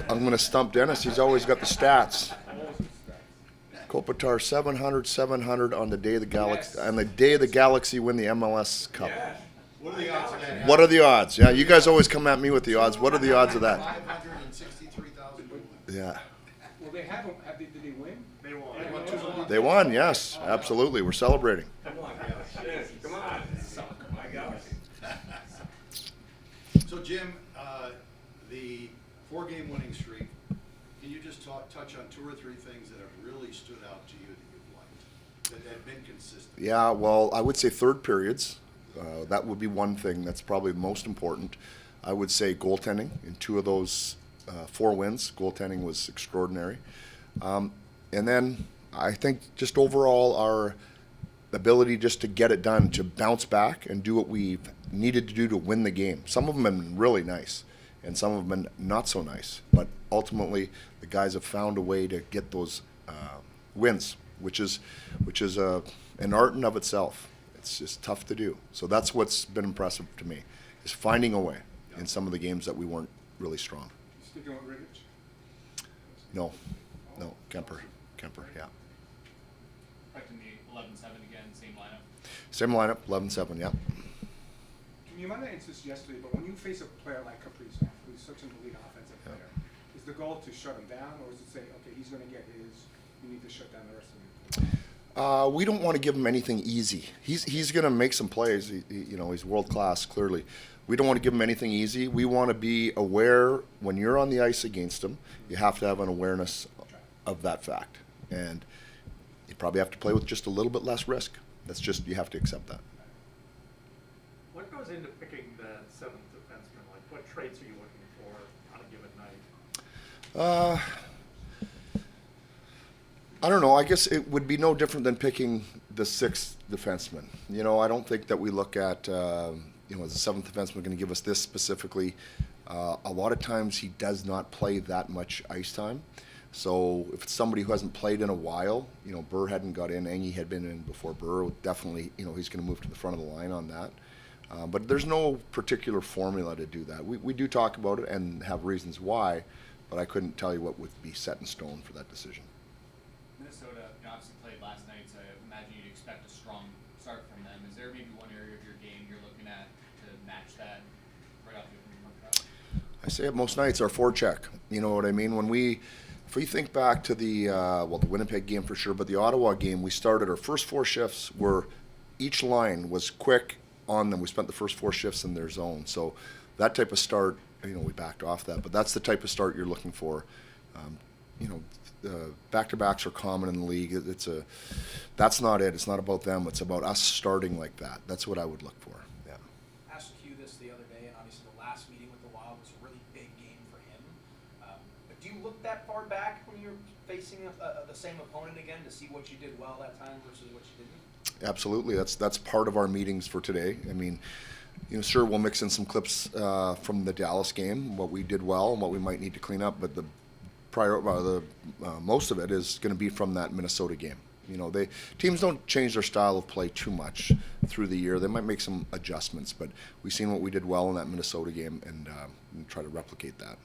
I'm going to stump Dennis. He's always got the stats. Kopitar 700 on the day of the Galaxy, on the day of the Galaxy win the MLS Cup. What are the odds of that? What are the odds? Yeah, you guys always come at me with the odds. What are the odds of that? 563,000. Yeah. Well, they haven't. Did they win? They won. They won 2-1. They won, yes, absolutely. We're celebrating. Come on. My gosh. So, Jim, the 4-game winning streak, can you just touch on 2 or 3 things that have really stood out to you that you've liked, that have been consistent? Yeah, well, I would say third periods. That would be one thing that's probably most important. I would say goaltending. In 2 of those 4 wins, goaltending was extraordinary. And then I think just overall our ability just to get it done, to bounce back and do what we needed to do to win the game. Some of them have been really nice, and some have been not so nice. But ultimately, the guys have found a way to get those wins, which is an art in of itself. It's just tough to do. So that's what's been impressive to me, is finding a way in some of the games that we weren't really strong. Sticking with Rittich? No, Kemper, yeah. Expecting the 11-7 again, same lineup. Same lineup, 11-7, yeah. You might have answered this yesterday, but when you face a player like Kaprizov, who's such an elite offensive player, is the goal to shut him down, or is it say, okay, he's going to get his, you need to shut down the rest of him? We don't want to give him anything easy. He's going to make some plays. He's world class, clearly. We don't want to give him anything easy. We want to be aware when you're on the ice against him. You have to have an awareness of that fact, and you probably have to play with just a little bit less risk. That's just, you have to accept that. What goes into picking the 7th defenseman? Like, what traits are you looking for on a given night? I don't know. I guess it would be no different than picking the 6th defenseman. I don't think that we look at, is the 7th defenseman going to give us this specifically? A lot of times he does not play that much ice time. So if it's somebody who hasn't played in a while, Burr hadn't got in, Angie had been in before Burr, definitely, he's going to move to the front of the line on that. But there's no particular formula to do that. We do talk about it and have reasons why, but I couldn't tell you what would be set in stone for that decision. Minnesota obviously played last night, so I imagine you'd expect a strong start from them. Is there maybe one area of your game you're looking at to match that right off the opening month? I say it most nights, our forecheck. You know what I mean? If we think back to the Winnipeg game for sure, but the Ottawa game, we started our first 4 shifts where each line was quick on them. We spent the first 4 shifts in their zone. So that type of start, we backed off that, but that's the type of start you're looking for. Back-to-backs are common in the league. That's not it. It's not about them. It's about us starting like that. That's what I would look for. Yeah. Asked Hugh this the other day, and obviously the last meeting with the Wild was a really big game for him. But do you look that far back when you're facing the same opponent again to see what you did well that time versus what you didn't? Absolutely. That's part of our meetings for today. I mean, sure, we'll mix in some clips from the Dallas game, what we did well and what we might need to clean up, but most of it is going to be from that Minnesota game. Teams don't change their style of play too much through the year. They might make some adjustments, but we've seen what we did well in that Minnesota game and try to replicate that.